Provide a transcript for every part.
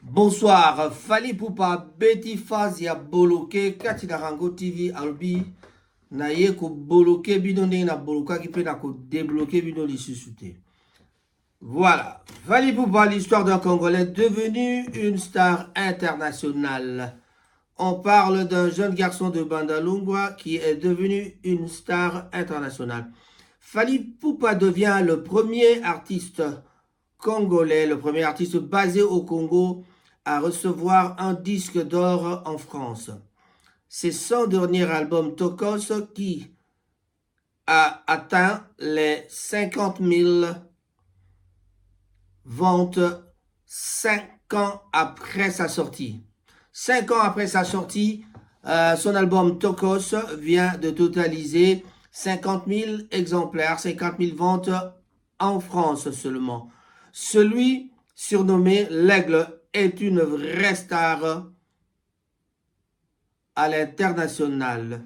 Bonsoir, Fali Poupa, Betty Faz, ya boloke, kati na Rango TV, albi, na ye ko boloke bino ndenge na boloka ki pe na ko débloquer bino lisusu te. Voilà, Fali Poupa, l'histoire d'un Congolais devenu une star internationale. On parle d'un jeune garçon de Bandalungwa qui est devenu une star internationale. Fali Poupa devient le premier artiste congolais, le premier artiste basé au Congo à recevoir un disque d'or en France. C'est son dernier album Tokos qui a atteint les 50 000 ventes 5 ans après sa sortie. 5 ans après sa sortie, son album Tokos vient de totaliser 50 000 exemplaires, 50 000 ventes en France seulement. Celui surnommé l'Aigle est une vraie star à l'international.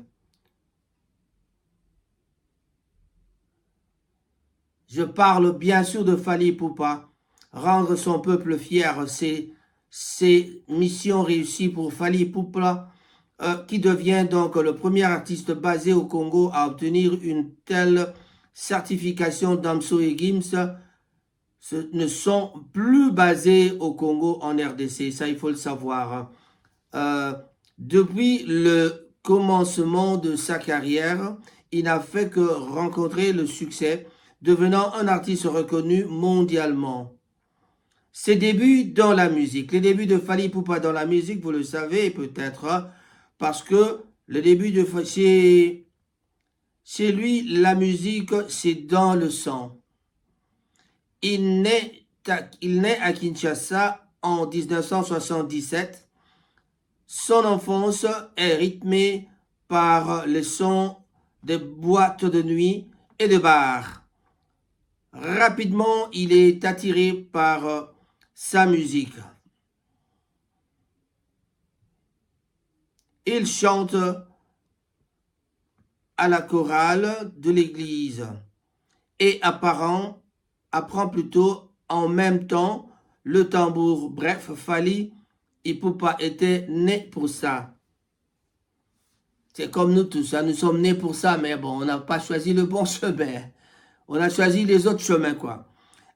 Je parle bien sûr de Fali Poupa. Rendre son peuple fier, c'est mission réussie pour Fali Poupa, qui devient donc le premier artiste basé au Congo à obtenir une telle certification. Damso et Gims ne sont plus basés au Congo en RDC, ça il faut le savoir. Depuis le commencement de sa carrière, il n'a fait que rencontrer le succès, devenant un artiste reconnu mondialement. Ses débuts dans la musique, les débuts de Fali Poupa dans la musique, vous le savez peut-être, parce que le début de chez lui, la musique, c'est dans le sang. Il naît à Kinshasa en 1977. Son enfance est rythmée par les sons des boîtes de nuit et de bars. Rapidement, il est attiré par sa musique. Il chante à la chorale de l'église et apprend plutôt en même temps le tambour. Bref, Fali Poupa était né pour ça. C'est comme nous tous, nous sommes nés pour ça, mais bon, on n'a pas choisi le bon chemin. On a choisi les autres chemins, quoi.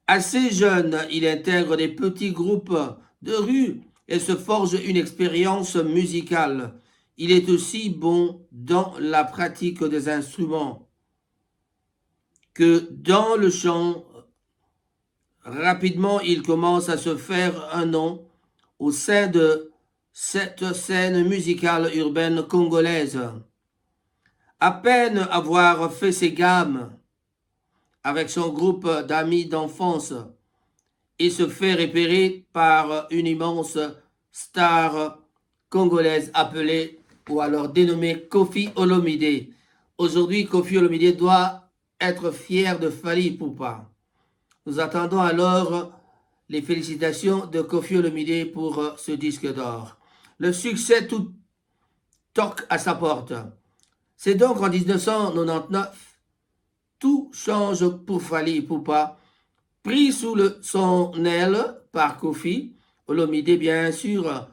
Assez jeune, il intègre des petits groupes de rue et se forge une expérience musicale. Il est aussi bon dans la pratique des instruments que dans le chant. Rapidement, il commence à se faire un nom au sein de cette scène musicale urbaine congolaise. À peine avoir fait ses gammes avec son groupe d'amis d'enfance, il se fait repérer par une immense star congolaise appelée ou alors dénommée Koffi Olomide. Aujourd'hui, Koffi Olomide doit être fier de Fali Poupa. Nous attendons alors les félicitations de Koffi Olomide pour ce disque d'or. Le succès tout toque à sa porte. C'est donc en 1999, tout change pour Fali Poupa, pris sous son aile par Koffi Olomide, bien sûr,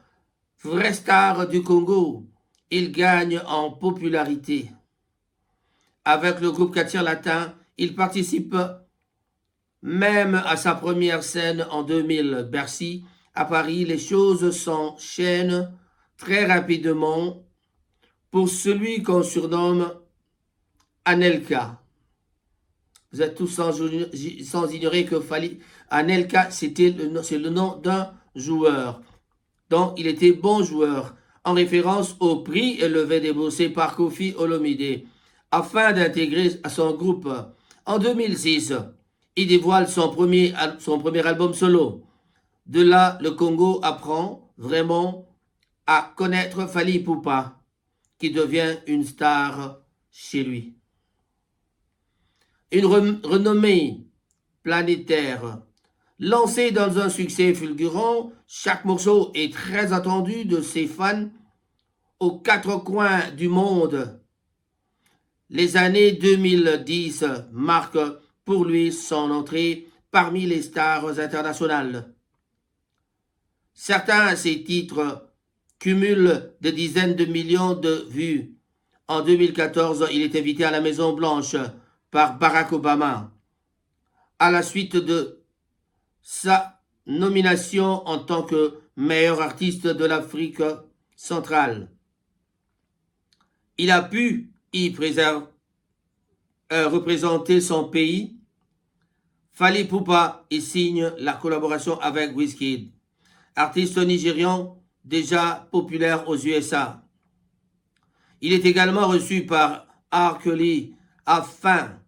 vraie star du Congo. Il gagne en popularité. Avec le groupe Quartier Latin, il participe même à sa première scène en 2000, Bercy, à Paris. Les choses s'enchaînent très rapidement pour celui qu'on surnomme Anelka. Vous êtes tous sans ignorer que Anelka, c'est le nom d'un joueur. Donc, il était bon joueur, en référence au prix élevé déboursé par Koffi Olomide, afin d'intégrer à son groupe. En 2006, il dévoile son premier album solo. De là, le Congo apprend vraiment à connaître Fali Poupa, qui devient une star chez lui. Une renommée planétaire. Lancé dans un succès fulgurant, chaque morceau est très attendu de ses fans aux quatre coins du monde. Les années 2010 marquent pour lui son entrée parmi les stars internationales. Certains de ces titres cumulent des dizaines de millions de vues. En 2014, il est invité à la Maison-Blanche par Barack Obama. À la suite de sa nomination en tant que meilleur artiste de l'Afrique centrale, il a pu y représenter son pays. Fally Ipupa y signe la collaboration avec Wizkid, artiste nigérian déjà populaire aux USA. Il est également reçu par R. Kelly afin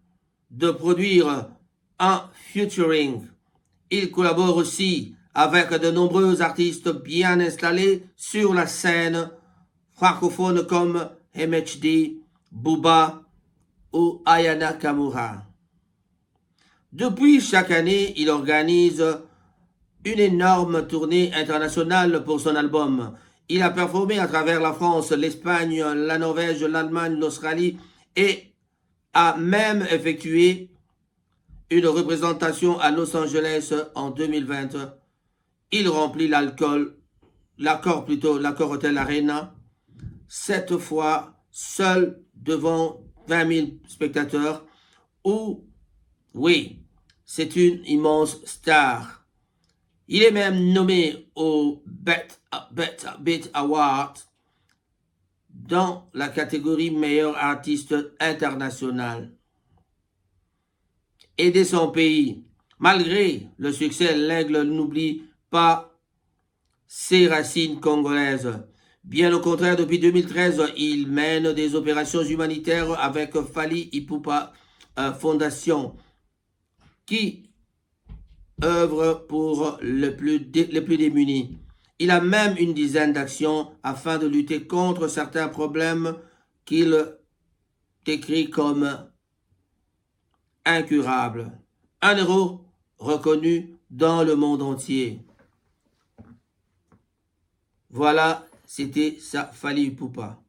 de produire un featuring. Il collabore aussi avec de nombreux artistes bien installés sur la scène francophone comme MHD, Booba ou Aya Nakamura. Depuis chaque année, il organise une énorme tournée internationale pour son album. Il a performé à travers la France, l'Espagne, la Norvège, l'Allemagne, l'Australie et a même effectué une représentation à Los Angeles en 2020. Il remplit l'accord Hotel Arena, cette fois seul devant 20 000 spectateurs, où, oui, c'est une immense star. Il est même nommé au Beat Award dans la catégorie meilleur artiste international. Aider son pays. Malgré le succès, l'Aigle n'oublie pas ses racines congolaises. Bien au contraire, depuis 2013, il mène des opérations humanitaires avec Fally Ipupa Fondation, qui œuvre pour les plus démunis. Il a même une dizaine d'actions afin de lutter contre certains problèmes qu'il décrit comme incurables. Un héros reconnu dans le monde entier. Voilà, c'était ça, Fally Ipupa.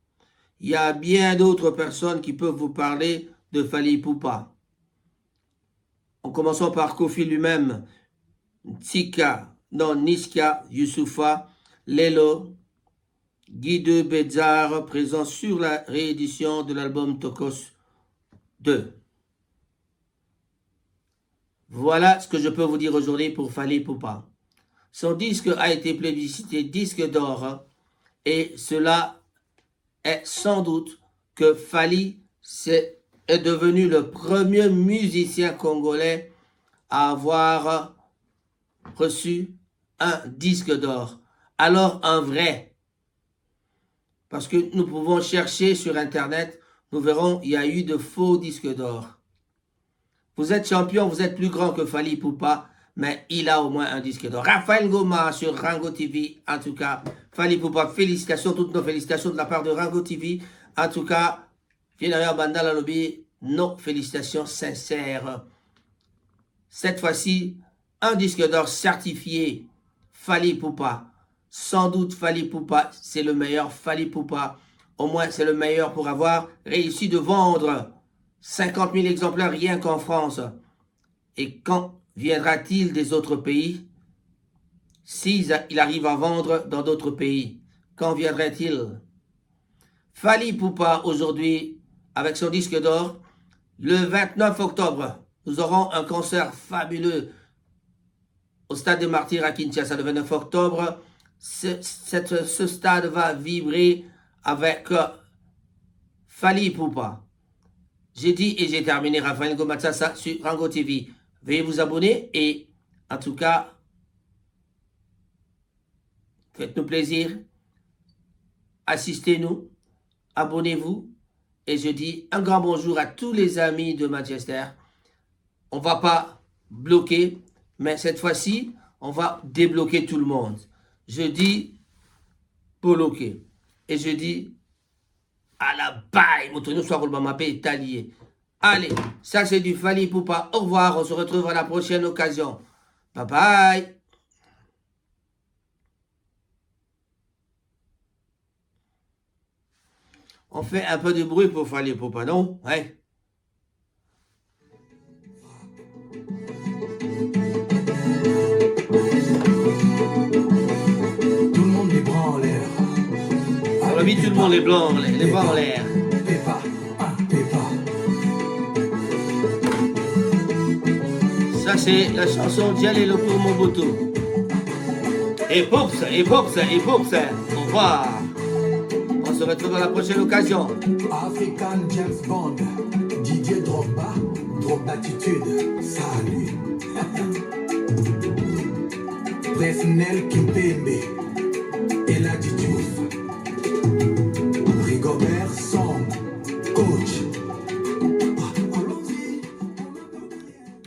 Il y a bien d'autres personnes qui peuvent vous parler de Fally Ipupa. En commençant par Kofi lui-même, Niska Youssoufa, Lelo, Guido Bézard, présent sur la réédition de l'album Tokos 2. Voilà ce que je peux vous dire aujourd'hui pour Fally Ipupa. Son disque a été plébiscité disque d'or et cela est sans doute que Fally est devenu le premier musicien congolais à avoir reçu un disque d'or. Alors un vrai. Parce que nous pouvons chercher sur Internet, nous verrons, il y a eu de faux disques d'or. Vous êtes champion, vous êtes plus grand que Fally Ipupa, mais il a au moins un disque d'or. Raphaël Ngoma sur Rango TV, en tout cas. Fally Ipupa, félicitations, toutes nos félicitations de la part de Rango TV. En tout cas, Général Bandala Lobby, nos félicitations sincères. Cette fois-ci, un disque d'or certifié, Fally Ipupa. Sans doute Fally Ipupa, c'est le meilleur Fally Ipupa. Au moins, c'est le meilleur pour avoir réussi de vendre 50 000 exemplaires rien qu'en France. Et quand viendra-t-il des autres pays? S'il arrive à vendre dans d'autres pays, quand viendrait-il? Fally Ipupa aujourd'hui, avec son disque d'or, le 29 octobre, nous aurons un concert fabuleux au Stade des Martyrs à Kinshasa. Le 29 octobre, ce stade va vibrer avec Fally Ipupa. J'ai dit et j'ai terminé. Raphaël Ngomatsasa sur Rango TV. Veuillez vous abonner et en tout cas, faites-nous plaisir. Assistez-nous. Abonnez-vous. Et je dis un grand bonjour à tous les amis de Manchester. On ne va pas bloquer, mais cette fois-ci, on va débloquer tout le monde. Je dis bloquer. Et je dis à la baille. Montrez-nous soit le mapé italien. Allez, ça c'est du Fally Ipupa. Au revoir, on se retrouve à la prochaine occasion. Bye bye. On fait un peu de bruit pour Fally Ipupa, non? Ouais. tout le monde les blancs, les bras en l'air. Pépa, Pépa. Ça c'est la chanson Dialelo pour Mobutu. Et pour ça, et pour ça, et pour ça. Au revoir. On se retrouve à la prochaine occasion. African James Bond, Didier Drogba, Drogbatitude, salut. Presnel Kimpembe, Eladi Diouf, Rigobert Song.